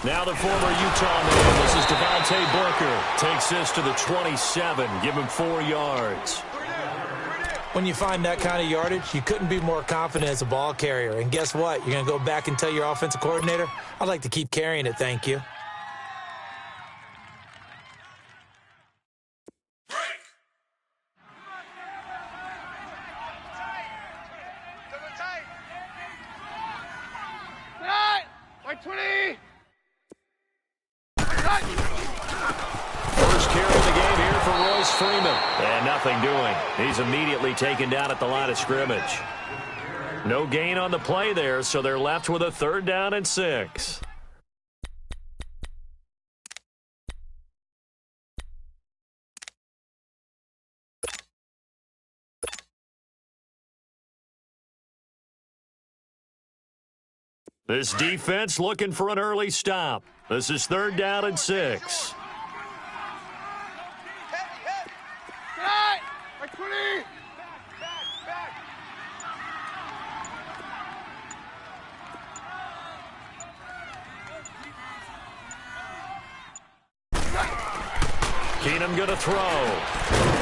Now the former Utah man, this is Devontae Booker, takes this to the 27, give him 4 yards. When you find that kind of yardage, you couldn't be more confident as a ball carrier. And guess what? You're going to go back and tell your offensive coordinator, I'd like to keep carrying it, thank you. He's immediately taken down at the line of scrimmage. No gain on the play there, so they're left with a 3rd down and 6. This defense looking for an early stop. This is 3rd down and 6. Keenum going to throw.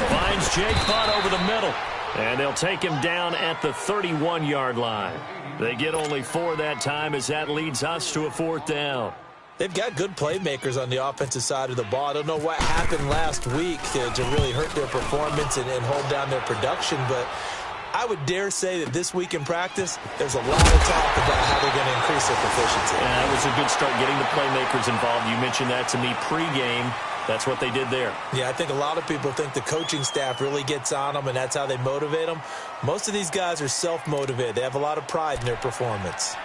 Finds Jake Butt over the middle. And they'll take him down at the 31-yard line. They get only 4 that time as that leads us to a 4th down. They've got good playmakers on the offensive side of the ball. I don't know what happened last week to really hurt their performance and hold down their production, but I would dare say that this week in practice, there's a lot of talk about how they're going to increase their proficiency. And that was a good start getting the playmakers involved. You mentioned that to me pregame. That's what they did there. Yeah, I think a lot of people think the coaching staff really gets on them, and that's how they motivate them. Most of these guys are self-motivated. They have a lot of pride in their performance.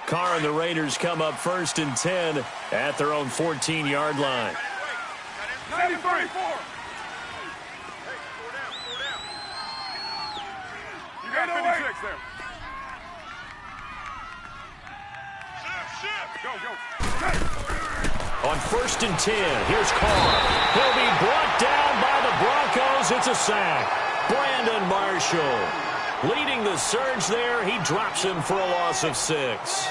Carr and the Raiders come up 1st and 10 at their own 14-yard line. 94. You got 56 there. Shift. Go. On 1st and 10, here's Carr. He'll be brought down by the Broncos. It's a sack. Brandon Marshall leading the surge there. He drops him for a loss of 6.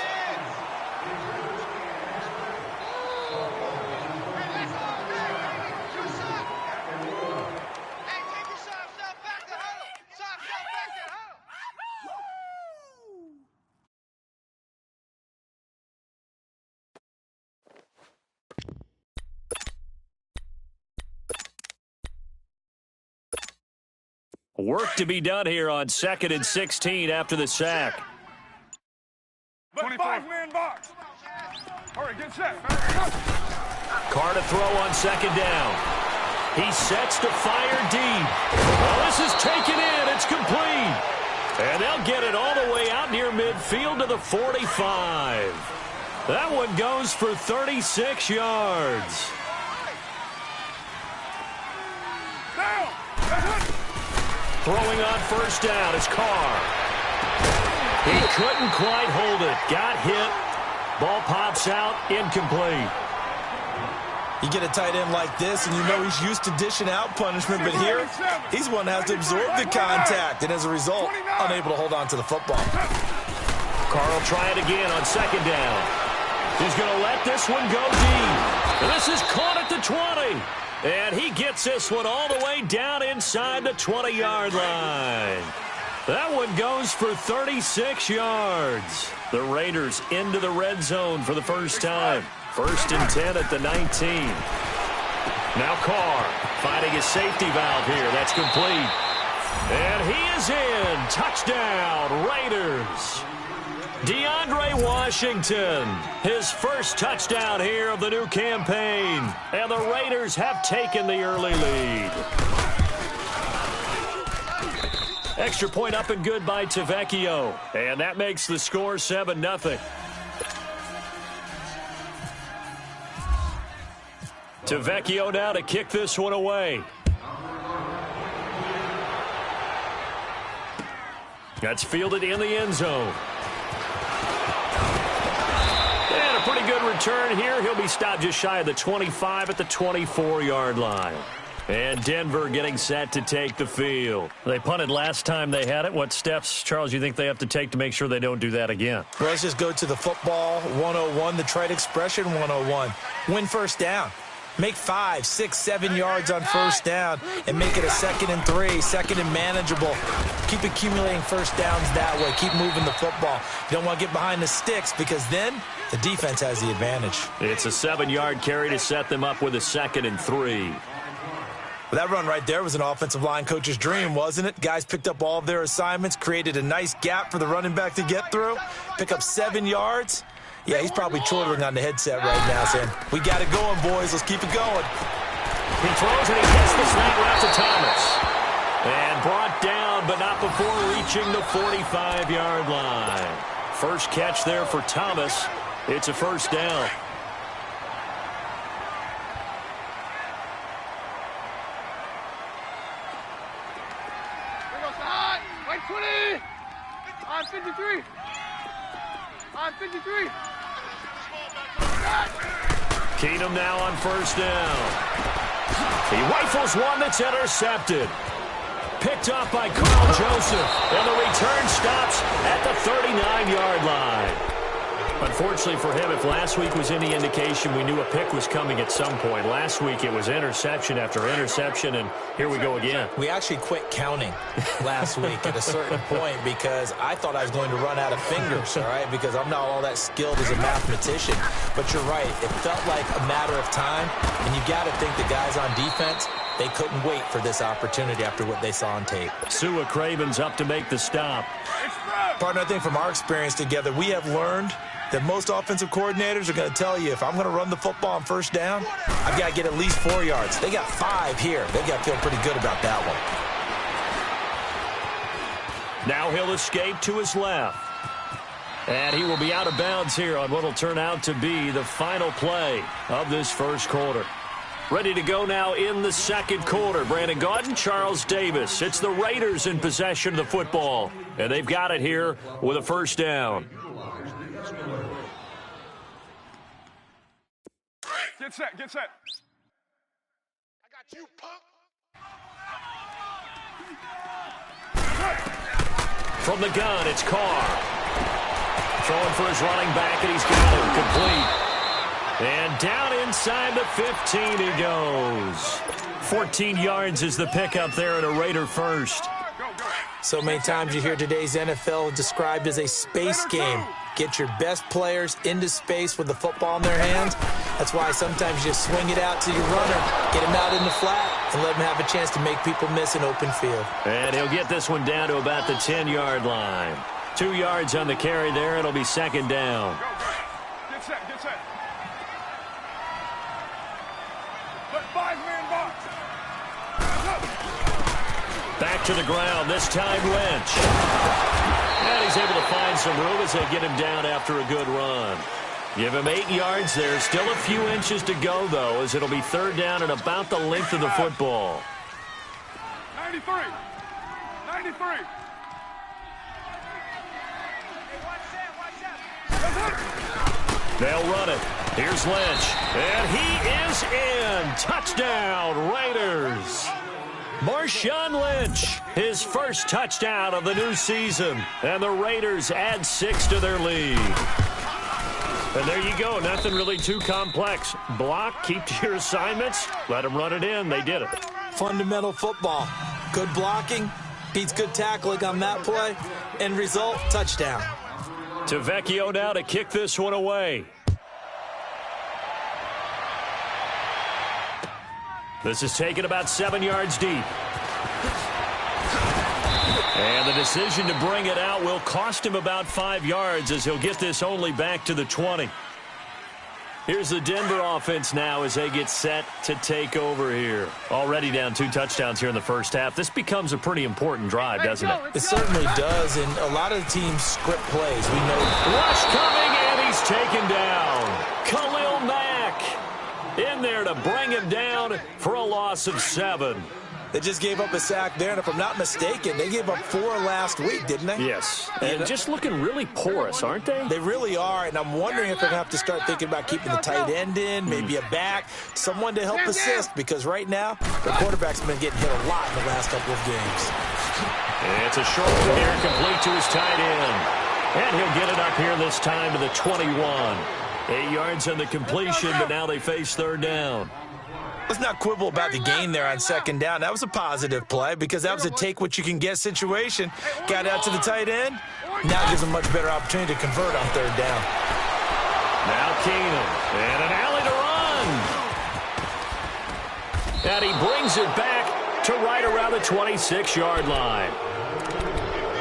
Work to be done here on 2nd and 16 after the sack. 5-man box. All right, get set. Carr to throw on 2nd down. He sets to fire deep. Well, this is taken in. It's complete. And they'll get it all the way out near midfield to the 45. That one goes for 36 yards. Down. Throwing on 1st down is Carr. He couldn't quite hold it. Got hit. Ball pops out. Incomplete. You get a tight end like this, and you know he's used to dishing out punishment, but here, he's one that has to absorb the contact, and as a result, unable to hold on to the football. Carr will try it again on 2nd down. He's going to let this one go deep. And this is caught at the 20. And he gets this one all the way down inside the 20-yard line. That one goes for 36 yards. The Raiders into the red zone for the first time. 1st and 10 at the 19. Now Carr finding his safety valve here. That's complete. And he is in. Touchdown, Raiders. DeAndre Washington, his first touchdown here of the new campaign. And the Raiders have taken the early lead. Extra point up and good by Tavecchio. And that makes the score 7-0. Tavecchio now to kick this one away. That's fielded in the end zone. And a pretty good return here. He'll be stopped just shy of the 25 at the 24-yard line. And Denver getting set to take the field. They punted last time they had it. What steps, Charles, you think they have to take to make sure they don't do that again? Well, let's just go to the football 101, the trite expression 101. Win first down. Make 5, 6, 7 yards on first down and make it a 2nd and 3, 2nd and manageable. Keep accumulating first downs that way. Keep moving the football. You don't want to get behind the sticks because then the defense has the advantage. It's a 7-yard carry to set them up with a 2nd and 3. Well, that run right there was an offensive line coach's dream, wasn't it? Guys picked up all of their assignments, created a nice gap for the running back to get through, pick up 7 yards. Yeah, he's probably chortling on the headset right now saying, we got it going, boys. Let's keep it going. He throws and he gets the snap out to Thomas. And brought down, but not before reaching the 45-yard line. First catch there for Thomas. It's a first down. White 20! On 53! On 53! Keenum now on first down. He rifles one that's intercepted. Picked off by Carl Joseph. And the return stops at the 39-yard line. Unfortunately for him, if last week was any indication, we knew a pick was coming at some point. Last week it was interception after interception, and here we go again. We actually quit counting last week at a certain point because I thought I was going to run out of fingers, all right, because I'm not all that skilled as a mathematician. But you're right. It felt like a matter of time, and you got to think the guys on defense, they couldn't wait for this opportunity after what they saw on tape. Sua Craven's up to make the stop. Partner, I think from our experience together, we have learned that most offensive coordinators are going to tell you, if I'm going to run the football on first down, I've got to get at least 4 yards. They got 5 here. They got to feel pretty good about that one. Now he'll escape to his left. And he will be out of bounds here on what will turn out to be the final play of this first quarter. Ready to go now in the second quarter. Brandon Gaudin, Charles Davis. It's the Raiders in possession of the football. And they've got it here with a first down. Get set, get set. I got you, punk. From the gun, it's Carr. Throwing for his running back, and he's got him complete. And down inside the 15 he goes. 14 yards is the pickup there at a Raider first. So many times you hear today's NFL described as a space game. Get your best players into space with the football in their hands. That's why sometimes you just swing it out to your runner, get him out in the flat, and let him have a chance to make people miss an open field. And he'll get this one down to about the 10-yard line. 2 yards on the carry there. It'll be second down. Get set, get set. Let 5-man box. Back to the ground, this time Lynch. And he's able to find some room as they get him down after a good run. Give him 8 yards there. Still a few inches to go, though, as it'll be third down and about the length of the football. 93. 93. They'll run it. Here's Lynch. And he is in. Touchdown, Raiders. Marshawn Lynch, his first touchdown of the new season. And the Raiders add 6 to their lead. And there you go. Nothing really too complex. Block, keep to your assignments, let them run it in. They did it. Fundamental football. Good blocking, beats good tackling on that play. End result, touchdown. To Vecchio now to kick this one away. This is taken about 7 yards deep. And the decision to bring it out will cost him about 5 yards as he'll get this only back to the 20. Here's the Denver offense now as they get set to take over here. Already down 2 touchdowns here in the first half. This becomes a pretty important drive, doesn't it? It certainly does, and a lot of the teams script plays. We know. Rush coming, and he's taken down. Khalil Mack in there to bring him down for a loss of 7. They just gave up a sack there, and if I'm not mistaken, they gave up 4 last week, didn't they? Yes. And just looking really porous, aren't they? They really are, and I'm wondering if they're going to have to start thinking about keeping the tight end in, maybe a back, someone to help assist, because right now, the quarterback's been getting hit a lot in the last couple of games. It's a short one here, complete to his tight end. And he'll get it up here this time to the 21. 8 yards on the completion, but now they face third down. Let's not quibble about the gain there on second down. That was a positive play because that was a take-what-you-can-get situation. Got out to the tight end. Now gives them a much better opportunity to convert on third down. Now Keenum, and an alley to run. And he brings it back to right around the 26-yard line.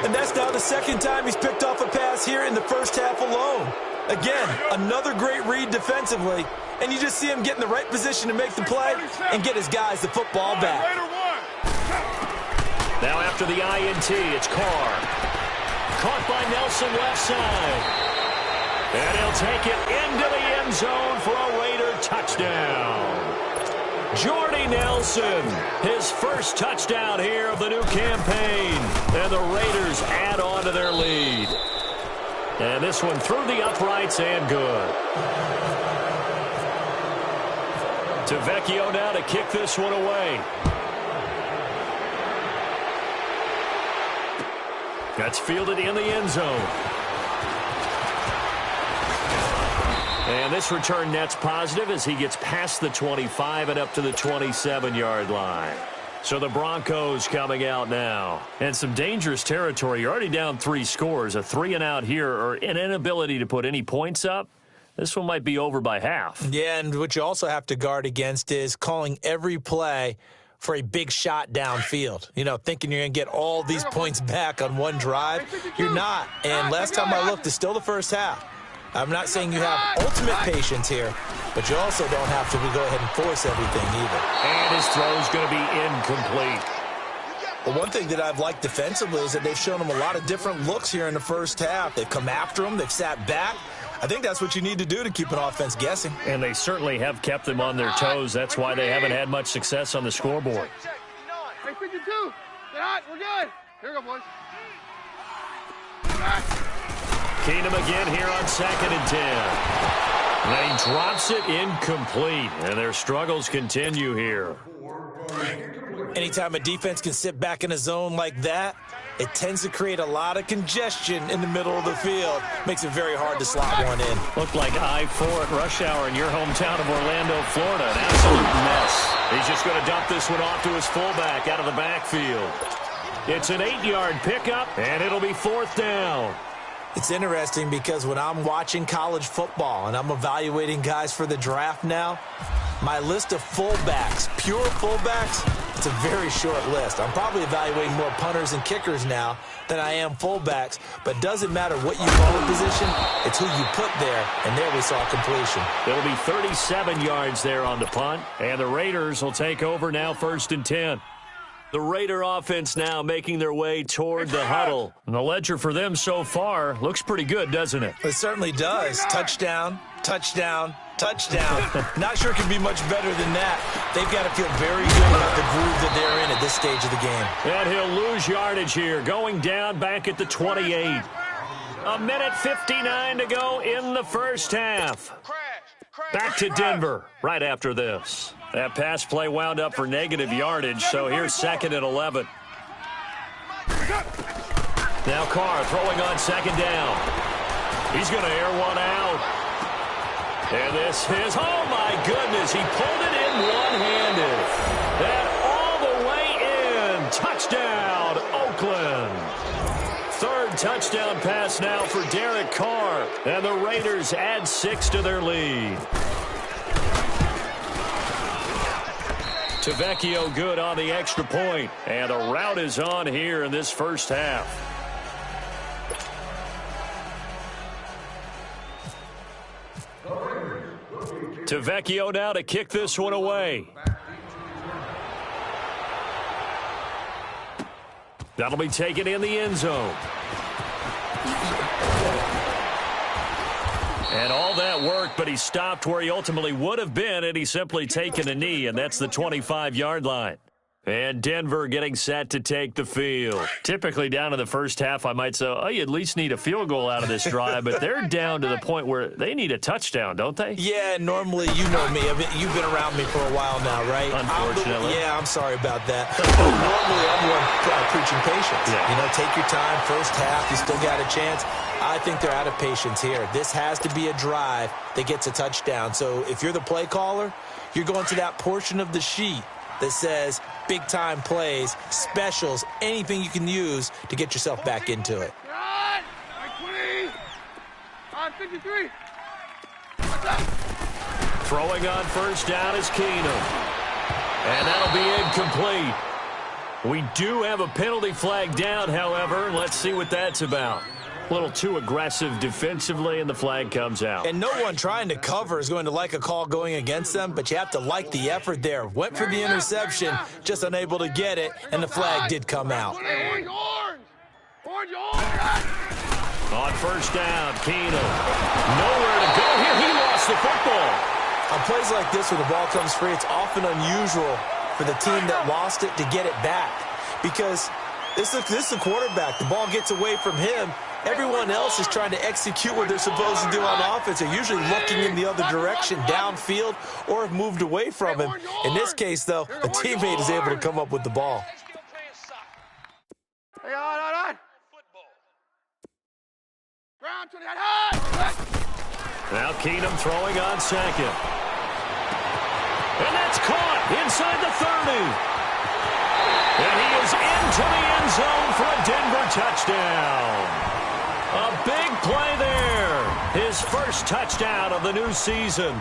And that's now the second time he's picked off a pass here in the first half alone. Again, another great read defensively. And you just see him get in the right position to make the play and get his guys the football back. Now after the INT, it's Carr. Caught by Nelson left side. And he'll take it into the end zone for a Raider touchdown. Jordy Nelson, his first touchdown here of the new campaign. And the Raiders add on to their lead. And this one through the uprights and good. Vecchio now to kick this one away. That's fielded in the end zone. And this return net's positive as he gets past the 25 and up to the 27-yard line. So the Broncos coming out now. And some dangerous territory. You're already down 3 scores. A 3-and-out here or an inability to put any points up. This one might be over by half. Yeah, and what you also have to guard against is calling every play for a big shot downfield. You know, thinking you're going to get all these points back on one drive. You're not. And last time I looked, it's still the first half. I'm not saying you have ultimate patience here, but you also don't have to go ahead and force everything either. And his throw's going to be incomplete. Well, one thing that I've liked defensively is that they've shown him a lot of different looks here in the first half. They've come after him. They've sat back. I think that's what you need to do to keep an offense guessing. And they certainly have kept them on their toes. That's why they haven't had much success on the scoreboard. Hey, 52. Get hot. We're good. Here we go, boys. Keenum again here on 2nd and 10. And he drops it incomplete. And their struggles continue here. Anytime a defense can sit back in a zone like that, it tends to create a lot of congestion in the middle of the field. Makes it very hard to slot one in. Looked like I-4 at rush hour in your hometown of Orlando, Florida. An absolute mess. He's just going to dump this one off to his fullback out of the backfield. It's an 8-yard pickup, and it'll be 4th down. It's interesting because when I'm watching college football and I'm evaluating guys for the draft now, my list of fullbacks, pure fullbacks, it's a very short list. I'm probably evaluating more punters and kickers now than I am fullbacks, but doesn't matter what you call a position, it's who you put there, and there we saw completion. It'll be 37 yards there on the punt, and the Raiders will take over now 1st and 10. The Raider offense now making their way toward the huddle. And the ledger for them so far looks pretty good, doesn't it? It certainly does. Touchdown, touchdown, touchdown. Not sure it can be much better than that. They've got to feel very good about the groove that they're in at this stage of the game. And he'll lose yardage here, going down back at the 28. A minute 59 to go in the first half. Back to Denver right after this. That pass play wound up for negative yardage, so here's 2nd and 11. Now Carr throwing on 2nd down. He's going to air one out. And this is, oh my goodness, he pulled it in one-handed. And all the way in. Touchdown, Oakland. 3rd touchdown pass now for Derek Carr. And the Raiders add 6 to their lead. Vecchio good on the extra point. And the route is on here in this first half. Vecchio now to kick this one away. That'll be taken in the end zone. And all that worked, but he stopped where he ultimately would have been, and he's simply taken a knee, and that's the 25-yard line. And Denver getting set to take the field. Typically down in the first half, I might say, oh, you at least need a field goal out of this drive, but they're down to the point where they need a touchdown, don't they? Yeah, normally, you know me. You've been around me for a while now, right? Unfortunately. I'm sorry about that. But normally, I'm the one preaching patience. Yeah. You know, take your time. First half, you still got a chance. I think they're out of patience here. This has to be a drive that gets a touchdown. So if you're the play caller, you're going to that portion of the sheet that says big-time plays, specials, anything you can use to get yourself back into it. Right. 20. On 53. Throwing on first down is Keenum. And that'll be incomplete. We do have a penalty flag down, however. Let's see what that's about. A little too aggressive defensively, and the flag comes out. And no one trying to cover is going to like a call going against them, but you have to like the effort there. Went for the interception, just unable to get it, and the flag did come out. Orange. On first down, Keenum. Nowhere to go here. He lost the football. On plays like this where the ball comes free, it's often unusual for the team that lost it to get it back. Because this is the quarterback. The ball gets away from him. Everyone else is trying to execute what they're supposed to do on offense. They're usually looking in the other direction, downfield, or have moved away from him. In this case, though, a teammate is able to come up with the ball. Hey, on. Ground to the high. Now Keenum throwing on second. And that's caught inside the 30. And he is into the end zone for a Denver touchdown. A big play there. His first touchdown of the new season.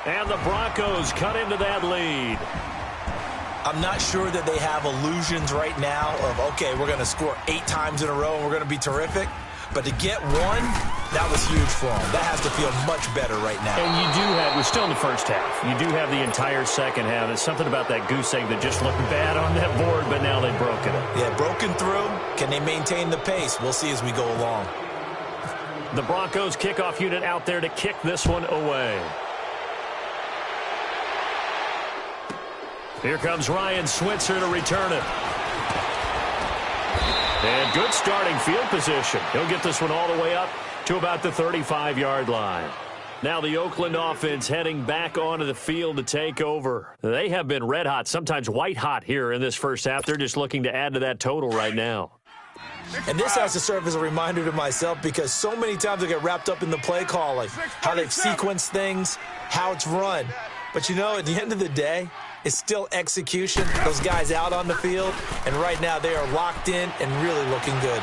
And the Broncos cut into that lead. I'm not sure that they have illusions right now of, okay, we're going to score 8 times in a row and we're going to be terrific. But to get one, that was huge for them. That has to feel much better right now. And you do have, we're still in the first half. You do have the entire second half. There's something about that goose egg that just looked bad on that board, but now they've broken it. Yeah, broken through. Can they maintain the pace? We'll see as we go along. The Broncos kickoff unit out there to kick this one away. Here comes Ryan Switzer to return it. And good starting field position. He'll get this one all the way up to about the 35-yard line. Now the Oakland offense heading back onto the field to take over. They have been red hot, sometimes white hot here in this first half. They're just looking to add to that total right now. And this has to serve as a reminder to myself because so many times I get wrapped up in the play calling, how they've sequenced things, how it's run. But, you know, at the end of the day, it's still execution. Those guys out on the field, and right now they are locked in and really looking good.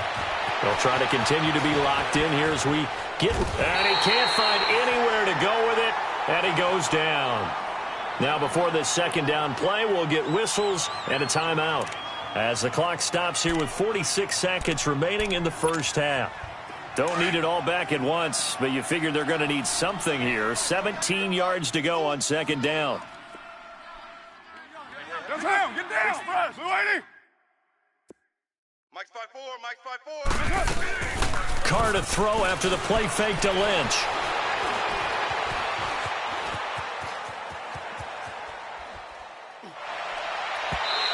They'll try to continue to be locked in here as we get. And he can't find anywhere to go with it, and he goes down. Now before this second down play, we'll get whistles and a timeout as the clock stops here with 46 seconds remaining in the first half. Don't need it all back at once, but you figure they're going to need something here. 17 yards to go on second down. Get down. Express. Blue 80. Mike's 5-4. Mike's 5-4. Carr to throw after the play fake to Lynch.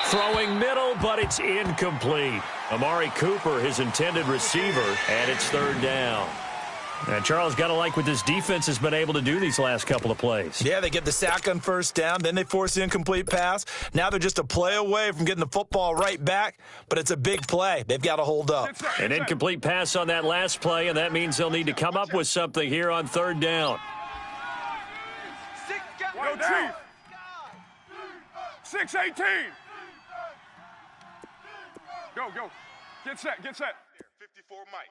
Throwing middle, but it's incomplete. Amari Cooper, his intended receiver, and it's third down. And Charles, got to like what this defense has been able to do these last couple of plays. Yeah, they get the sack on first down, then they force the incomplete pass. Now they're just a play away from getting the football right back, but it's a big play. They've got to hold up. An incomplete pass on that last play, and that means they'll need to come up with something here on third down. Go, Chief. 6-18. Go. Get set. 54 Mike.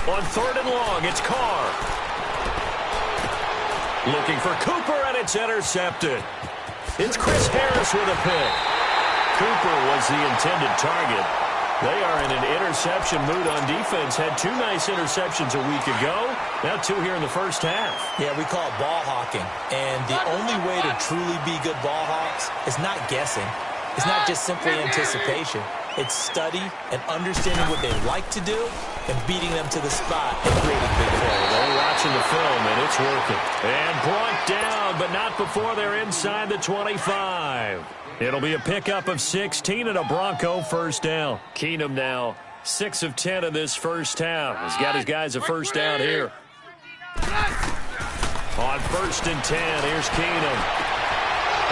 On third and long, it's Carr. Looking for Cooper, and it's intercepted. It's Chris Harris with a pick. Cooper was the intended target. They are in an interception mood on defense. Had 2 nice interceptions a week ago. Now 2 here in the first half. Yeah, we call it ball hawking. And the only way to truly be good ball hawks is not guessing. It's not just simply anticipation. It's study and understanding what they like to do and beating them to the spot and creating big plays. They're watching the film, and it's working. And brought down, but not before they're inside the 25. It'll be a pickup of 16 and a Bronco first down. Keenum now 6 of 10 in this first half. He's got his guys a first down here. On 1st and 10, here's Keenum.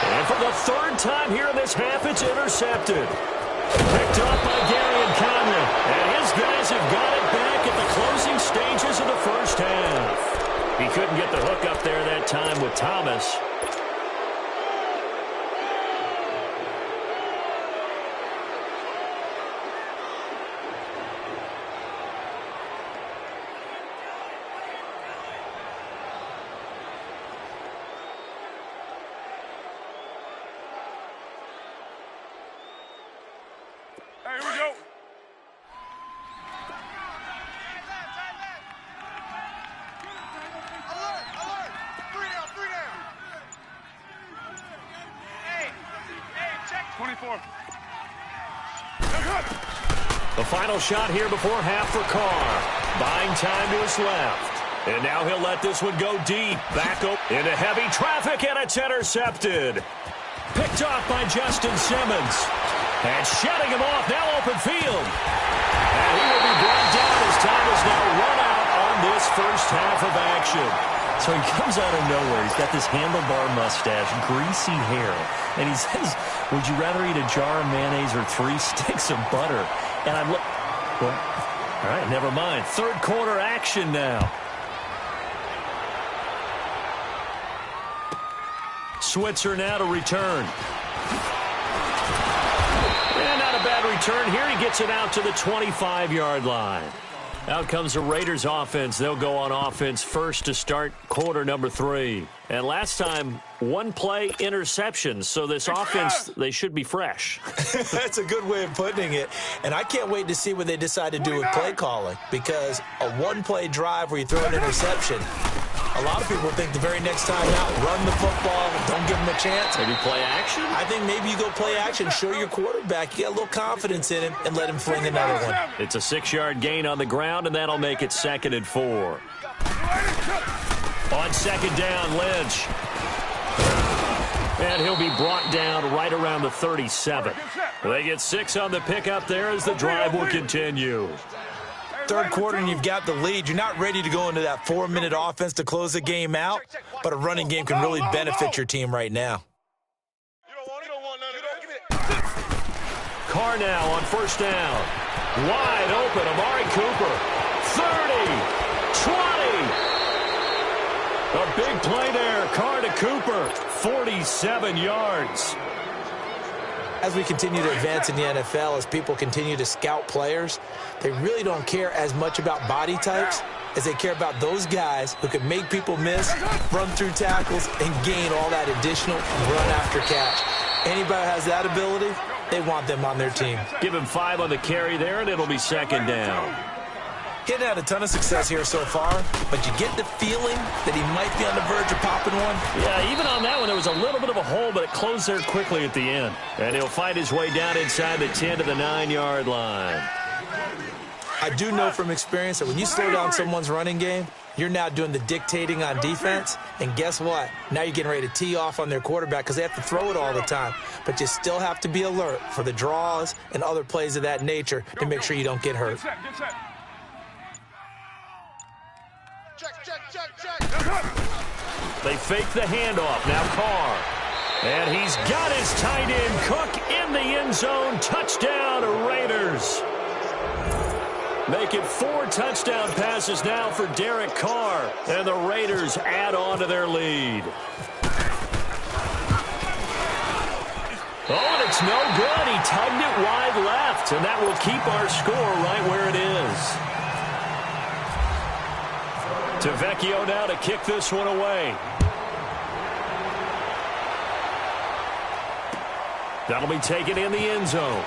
And for the 3rd time here in this half, it's intercepted. Picked off by Gary and Conley. And his guys have got it back at the closing stages of the first half. He couldn't get the hook up there that time with Thomas. Hey, here we go. Alert, alert. 3 down, 3 down. Hey, check. 24. The final shot here before half for Carr. Buying time to his left. And now he'll let this one go deep. Back up into heavy traffic, and it's intercepted. Picked off by Justin Simmons. And shutting him off, now open field. And he will be brought down as time is now run out on this first half of action. So he comes out of nowhere. He's got this handlebar mustache, greasy hair. And he says, would you rather eat a jar of mayonnaise or 3 sticks of butter? And I'm like, well, all right, never mind. 3rd quarter action now. Switzer now to return. And not a bad return here. He gets it out to the 25-yard line. Out comes the Raiders offense. They'll go on offense first to start quarter number 3. And last time, 1 play interception. So this offense, they should be fresh. That's a good way of putting it. And I can't wait to see what they decide to do with play calling, because a 1-play drive where you throw an interception, a lot of people think the very next time out, run the football, don't give them a chance. Maybe play action? I think maybe you go play action, show your quarterback, you get a little confidence in him, and let him fling another one. It's a 6-yard gain on the ground, and that'll make it 2nd and 4. On 2nd down, Lynch. And he'll be brought down right around the 37. They get 6 on the pickup there as the drive will continue. 3rd quarter and you've got the lead. You're not ready to go into that 4-minute offense to close the game out, but a running game can really benefit your team right now. Carr now on 1st down. Wide open, Amari Cooper. 30, 20. A big play there. Carr to Cooper. 47 yards. As we continue to advance in the NFL, as people continue to scout players, they really don't care as much about body types as they care about those guys who can make people miss, run through tackles, and gain all that additional run after catch. Anybody who has that ability, they want them on their team. Give him 5 on the carry there, and it'll be 2nd down. He hadn't had a ton of success here so far, but you get the feeling that he might be on the verge of popping one. Yeah, even on that one, there was a little bit of a hole, but it closed there quickly at the end. And he'll find his way down inside the 10 to the 9-yard line. I do know from experience that when you slow down someone's running game, you're now doing the dictating on defense, and guess what? Now you're getting ready to tee off on their quarterback because they have to throw it all the time. But you still have to be alert for the draws and other plays of that nature to make sure you don't get hurt. They fake the handoff. Now Carr. And he's got his tight end, Cook, in the end zone. Touchdown, Raiders. Make it 4 touchdown passes now for Derek Carr. And the Raiders add on to their lead. Oh, and it's no good. He tugged it wide left. And that will keep our score right where it is. Tavecchio now to kick this one away. That'll be taken in the end zone.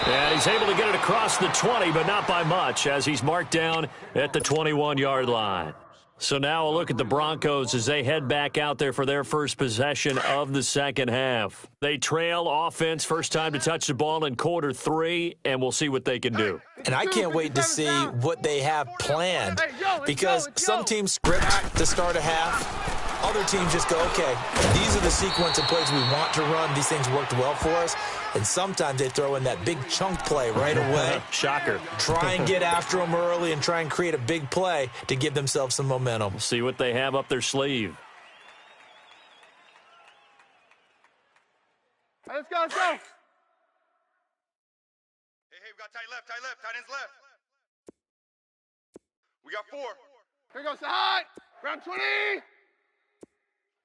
And he's able to get it across the 20, but not by much, as he's marked down at the 21-yard line. So now a look at the Broncos as they head back out there for their first possession of the second half. They trail offense, first time to touch the ball in quarter 3, and we'll see what they can do. And I can't wait to see what they have planned, because some teams script to start a half. Other teams just go, okay, these are the sequence of plays we want to run. These things worked well for us. And sometimes they throw in that big chunk play right away. Shocker. Try and get after them early and try and create a big play to give themselves some momentum. We'll see what they have up their sleeve. All right, let's go, let's go. Hey, we got tight ends left. We got 4. Here goes the hot. Round 20.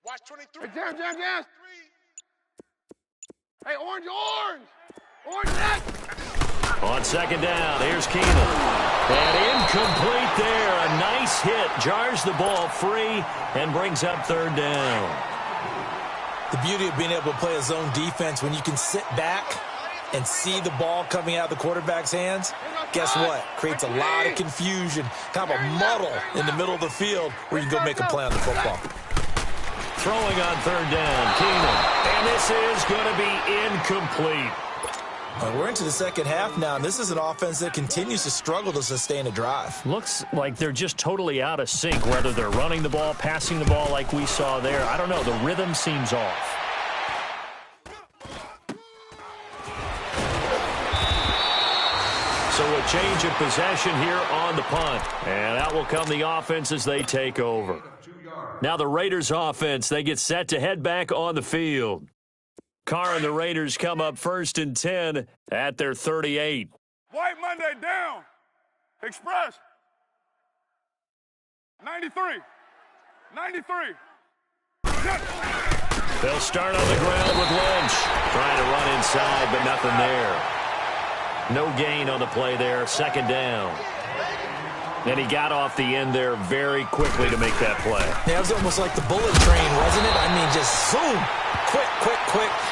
Watch 23. Hey, jam. Hey, orange. Orange next. On second down, here's Keenan. And incomplete there. A nice hit. Jars the ball free and brings up third down. The beauty of being able to play a zone defense, when you can sit back and see the ball coming out of the quarterback's hands, guess what? Creates a lot of confusion, kind of a muddle in the middle of the field where you can go make a play on the football. Throwing on third down, Keenan. And this is going to be incomplete. We're into the second half now, and this is an offense that continues to struggle to sustain a drive. Looks like they're just totally out of sync, whether they're running the ball, passing the ball like we saw there. I don't know. The rhythm seems off. So a change of possession here on the punt. And out will come the offense as they take over. Now the Raiders offense, they get set to head back on the field. Carr and the Raiders come up 1st and 10 at their 38. White Monday down. Express. 93. They'll start on the ground with Lynch. Trying to run inside, but nothing there. No gain on the play there. Second down. And he got off the end there very quickly to make that play. Yeah, it was almost like the bullet train, wasn't it? I mean, just zoom. Quick.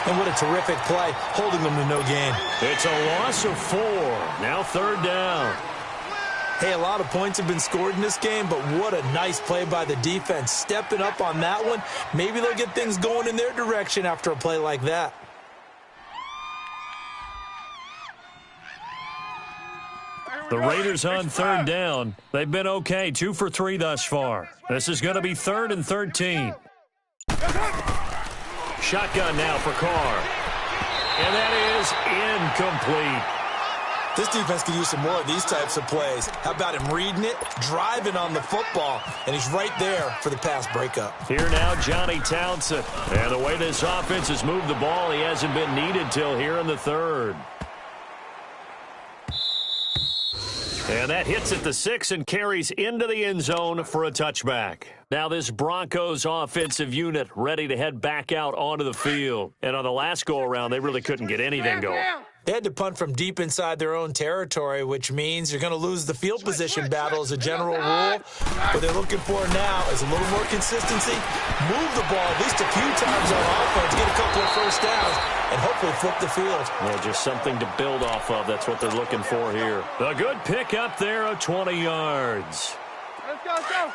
And what a terrific play, holding them to no gain. It's a loss of 4. Now third down. Hey, a lot of points have been scored in this game, but what a nice play by the defense. Stepping up on that one. Maybe they'll get things going in their direction after a play like that. The Raiders on third down. They've been okay, 2 for 3 thus far. This is going to be 3rd and 13. Shotgun now for Carr. And that is incomplete. This defense could use some more of these types of plays. How about him reading it, driving on the football, and he's right there for the pass breakup. Here now, Johnny Townsend. And the way this offense has moved the ball, he hasn't been needed till here in the 3rd. And that hits at the 6 and carries into the end zone for a touchback. Now this Broncos offensive unit ready to head back out onto the field. And on the last go-around, they really couldn't get anything going. They had to punt from deep inside their own territory, which means you're going to lose the field position battle as a general rule. What they're looking for now is a little more consistency, move the ball at least a few times on offense, get a couple of first downs, and hopefully flip the field. Yeah, just something to build off of. That's what they're looking for here. A good pick up there of 20 yards. Let's go.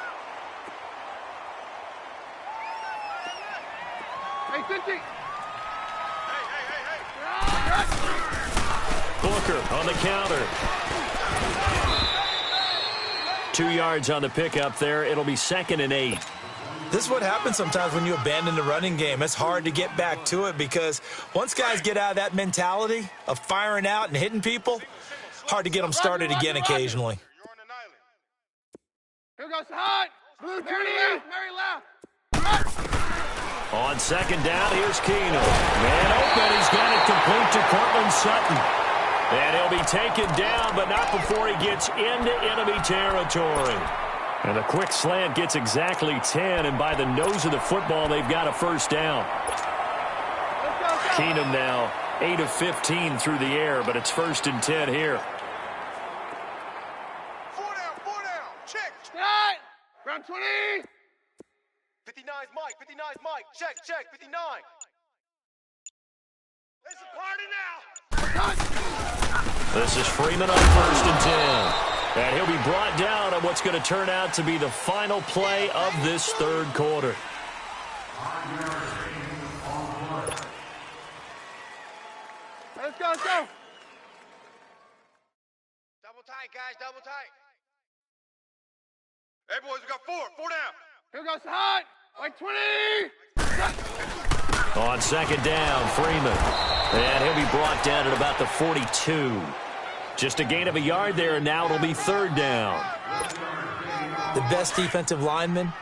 Hey, 50. Booker on the counter. 2 yards on the pickup there. It'll be 2nd and 8. This is what happens sometimes when you abandon the running game. It's hard to get back to it because once guys get out of that mentality of firing out and hitting people, hard to get them started again occasionally. Here goes hot. Blue Mary left. On second down, here's Keenan. Man open, he's got it complete to Cortland Sutton. And he'll be taken down, but not before he gets into enemy territory. And a quick slant gets exactly 10, and by the nose of the football, they've got a first down. Keenan now 8 of 15 through the air, but it's 1st and 10 here. 4 down. Check. Round 20. 59's Mike. Check. 59. It's a party now. This is Freeman on 1st and 10. And he'll be brought down on what's going to turn out to be the final play of this third quarter. Let's go, let's go. Double tight, guys, double tight. Hey, boys, we got four down. Here goes the hot. Like 20. On second down, Freeman. And he'll be brought down at about the 42. Just a gain of a yard there, and now it'll be third down. The best defensive linemen,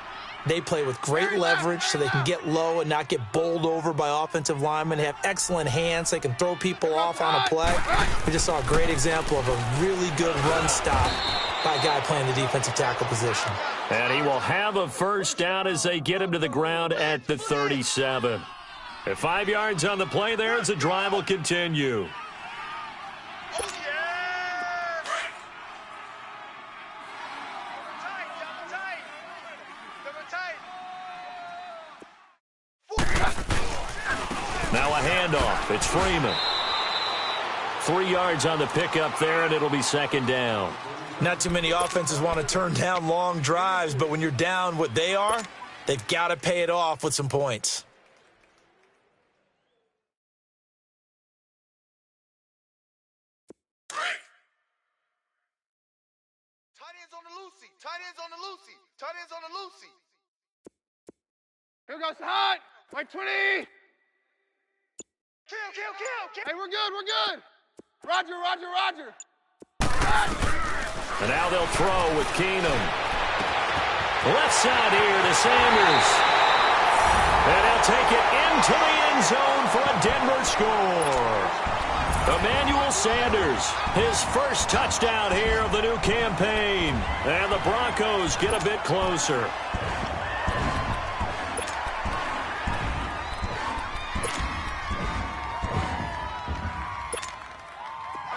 they play with great leverage so they can get low and not get bowled over by offensive linemen. They have excellent hands. They can throw people off on a play. We just saw a great example of a really good run stop by a guy playing the defensive tackle position. And he will have a first down as they get him to the ground at the 37. At 5 yards on the play there as the drive will continue. Oh, yeah! Double tight. Now a handoff. It's Freeman. 3 yards on the pickup there, and it'll be second down. Not too many offenses want to turn down long drives, but when you're down what they are, they've got to pay it off with some points. Tight ends on the Lucy. Tight ends on the Lucy. Tight ends on the Lucy. Here goes the hot. Like 20. Kill. Hey, we're good. Roger. And now they'll throw with Keenum. Left side here to Sanders. And he'll take it into the end zone for a Denver score. Emmanuel Sanders, his first touchdown here of the new campaign. And the Broncos get a bit closer.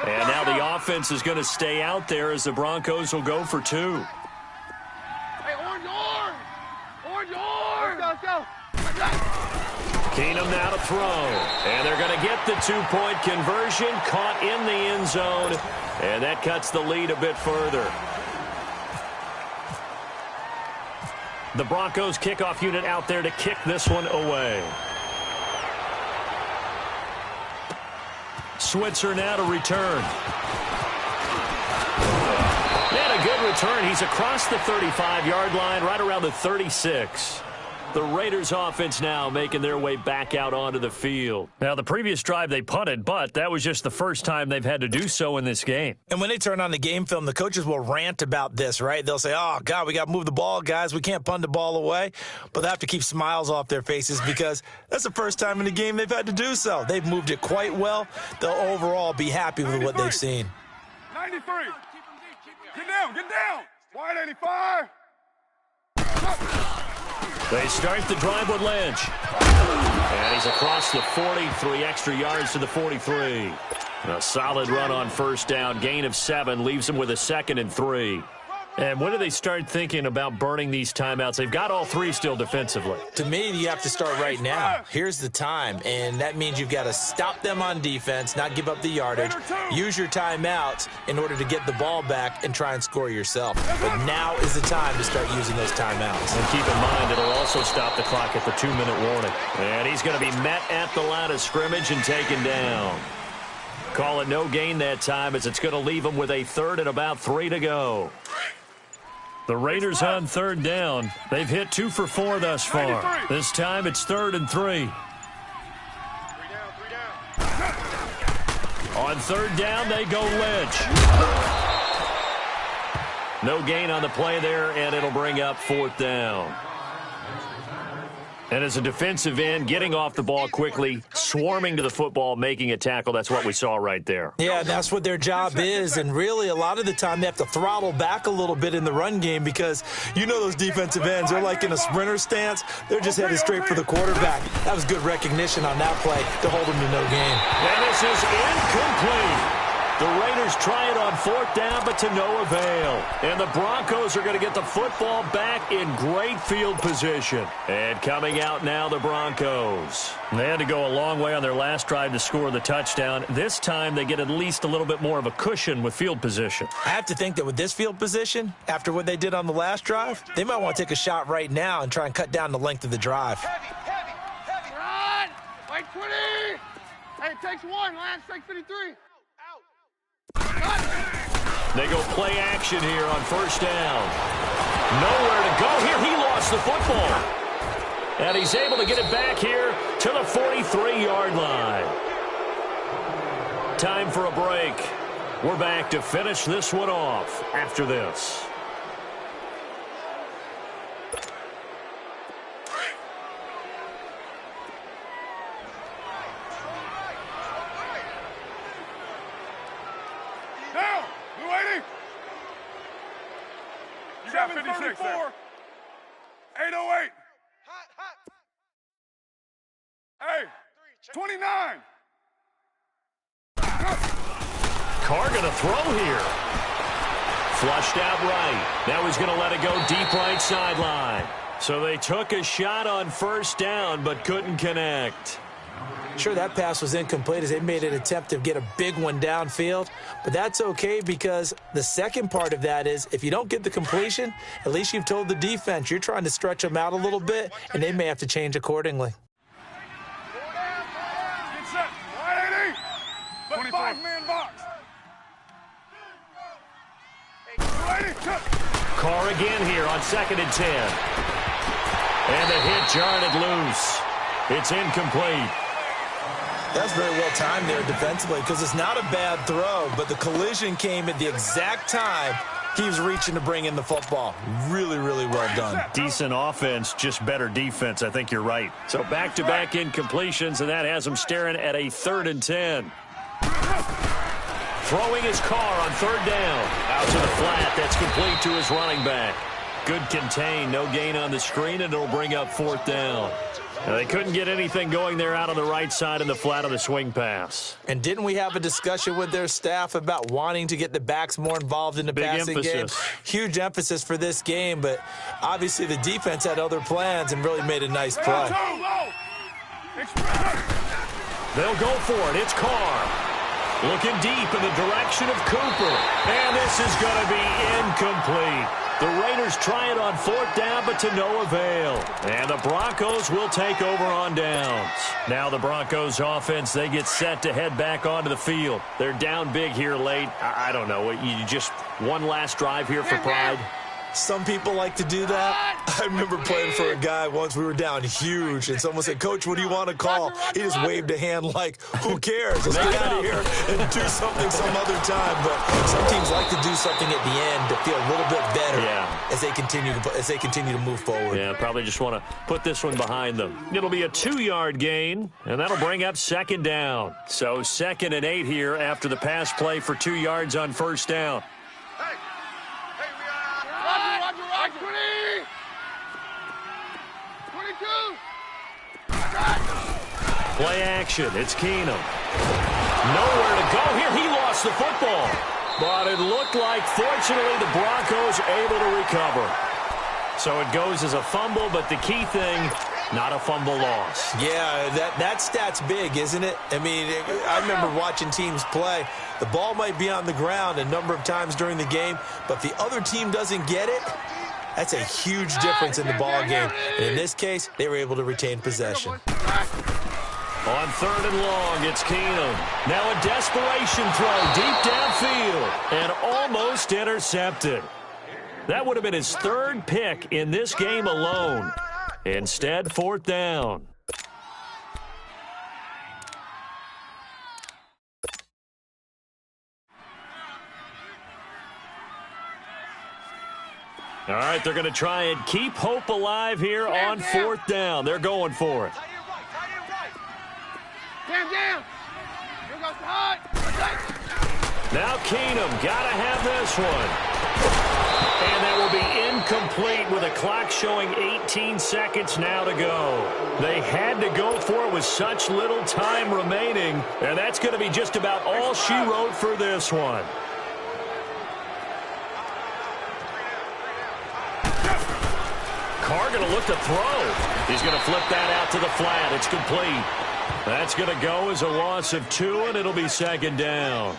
And now the offense is going to stay out there as the Broncos will go for 2. Hey, orange. Let's go. Keenum now to throw. And they're going to get the 2-point conversion, caught in the end zone. And that cuts the lead a bit further. The Broncos kickoff unit out there to kick this one away. Switzer now to return. And a good return. He's across the 35-yard line, right around the 36. The Raiders offense now making their way back out onto the field. Now, the previous drive they punted, but that was just the first time they've had to do so in this game. And when they turn on the game film, the coaches will rant about this, right? They'll say, oh, God, we got to move the ball, guys. We can't punt the ball away. But they have to keep smiles off their faces because that's the first time in the game they've had to do so. They've moved it quite well. They'll overall be happy with what they've seen. 93. Get down. Wide 85. They start the drive with Lynch. And he's across the 40, 3 extra yards to the 43. A solid run on first down. Gain of 7 leaves him with a 2nd and 3. And when do they start thinking about burning these timeouts? They've got all 3 still defensively. To me, you have to start right now. Here's the time, and that means you've got to stop them on defense, not give up the yardage, use your timeouts in order to get the ball back and try and score yourself. But now is the time to start using those timeouts. And keep in mind, it'll also stop the clock at the 2-minute warning. And he's going to be met at the line of scrimmage and taken down. Call it no gain that time as it's going to leave him with a 3rd and about 3 to go. The Raiders on 3rd down. They've hit 2 for 4 thus far. This time it's 3rd and 3. 3 down. On 3rd down, they go Lynch. No gain on the play there, and it'll bring up 4th down. And as a defensive end, getting off the ball quickly, swarming to the football, making a tackle, that's what we saw right there. Yeah, that's what their job is, and really a lot of the time they have to throttle back a little bit in the run game because you know those defensive ends, they're like in a sprinter stance. They're just headed straight for the quarterback. That was good recognition on that play to hold them to no gain. And this is incomplete. The Raiders try it on 4th down, but to no avail. And the Broncos are going to get the football back in great field position. And coming out now, the Broncos. They had to go a long way on their last drive to score the touchdown. This time they get at least a little bit more of a cushion with field position. I have to think that with this field position, after what they did on the last drive, they might want to take a shot right now and try and cut down the length of the drive. Heavy. Run! Wait, 20! Hey, it takes one. Lance takes 53. They go play action here on 1st down. Nowhere to go here. He lost the football. And he's able to get it back here to the 43-yard line. Time for a break. We're back to finish this one off after this. Down! You waiting? You got 56 there. 808. Hot. Hey, 29. Carr going to throw here. Flushed out right. Now he's going to let it go deep right sideline. So they took a shot on 1st down but couldn't connect. Sure, that pass was incomplete as they made an attempt to get a big one downfield, but that's okay because the second part of that is if you don't get the completion, at least you've told the defense you're trying to stretch them out a little bit, and they may have to change accordingly. Get set. 180. 25-man box. 280. Carr again here on 2nd and 10. And the hit jarred it loose. It's incomplete. That's very well timed there defensively because it's not a bad throw, but the collision came at the exact time he was reaching to bring in the football. Really, really well done. Decent offense, just better defense. I think you're right. So back-to-back incompletions, and that has him staring at a 3rd and 10. Throwing his Carr on 3rd down. Out to the flat. That's complete to his running back. Good contain. No gain on the screen, and it'll bring up 4th down. Now, they couldn't get anything going there out on the right side in the flat of the swing pass. And didn't we have a discussion with their staff about wanting to get the backs more involved in the passing game? Huge emphasis for this game, but obviously the defense had other plans and really made a nice play. They'll go for it. It's Carr. Looking deep in the direction of Cooper. And this is going to be incomplete. The Raiders try it on 4th down, but to no avail. And the Broncos will take over on downs. Now the Broncos offense, they get set to head back onto the field. They're down big here late. I don't know. You just one last drive here for pride. Some people like to do that. I remember playing for a guy once. We were down huge, and someone said, "Coach, what do you want to call?" He just waved a hand like, "Who cares? Let's get out of here and do something some other time." But some teams like to do something at the end to feel a little bit better as they continue to move forward. Yeah, probably just want to put this one behind them. It'll be a 2-yard gain, and that'll bring up 2nd down. So 2nd and 8 here after the pass play for 2 yards on 1st down. Roger. 20. 22. Play action. It's Keenum. Nowhere to go here. He lost the football. But it looked like, fortunately, the Broncos able to recover. So it goes as a fumble, but the key thing, not a fumble loss. Yeah, that stat's big, isn't it? I mean, I remember watching teams play. The ball might be on the ground a number of times during the game, but if the other team doesn't get it, that's a huge difference in the ball game. And in this case, they were able to retain possession. On 3rd and long, it's Keenum. Now a desperation throw deep downfield and almost intercepted. That would have been his 3rd pick in this game alone. Instead, 4th down. All right, they're going to try and keep hope alive here on 4th down. They're going for it. Jam. Here goes the hot. Now Keenum got to have this one. And that will be incomplete with a clock showing 18 seconds now to go. They had to go for it with such little time remaining. running, and that's going to be just about all she wrote for this one. Carr going to look to throw. He's going to flip that out to the flat. It's complete. That's going to go as a loss of 2, and it'll be second down.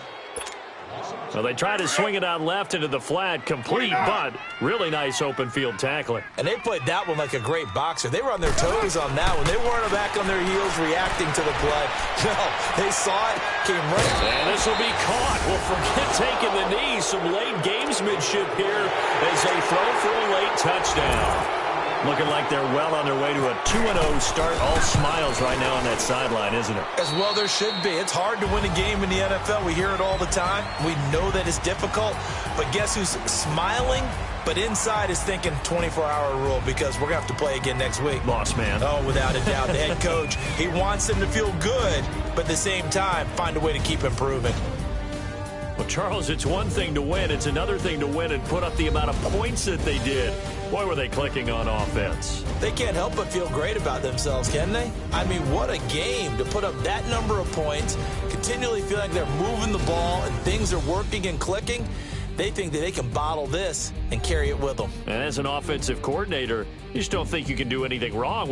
So they try to swing it out left into the flat, complete, but really nice open field tackling. And they played that one like a great boxer. They were on their toes on that one. They weren't back on their heels reacting to the play. No, they saw it, came right. And this will be caught. Well, forget taking the knee. Some late gamesmanship here as they throw for a late touchdown. Looking like they're well on their way to a 2-0 start. All smiles right now on that sideline, isn't it? As well there should be. It's hard to win a game in the NFL. We hear it all the time. We know that it's difficult. But guess who's smiling? But inside is thinking 24-hour rule because we're going to have to play again next week. Boss man. Oh, without a doubt. The head coach, he wants them to feel good, but at the same time, find a way to keep improving. Well, Charles, it's one thing to win. It's another thing to win and put up the amount of points that they did. Boy, were they clicking on offense. They can't help but feel great about themselves, can they? I mean, what a game to put up that number of points, continually feel like they're moving the ball and things are working and clicking. They think that they can bottle this and carry it with them. And as an offensive coordinator, you just don't think you can do anything wrong.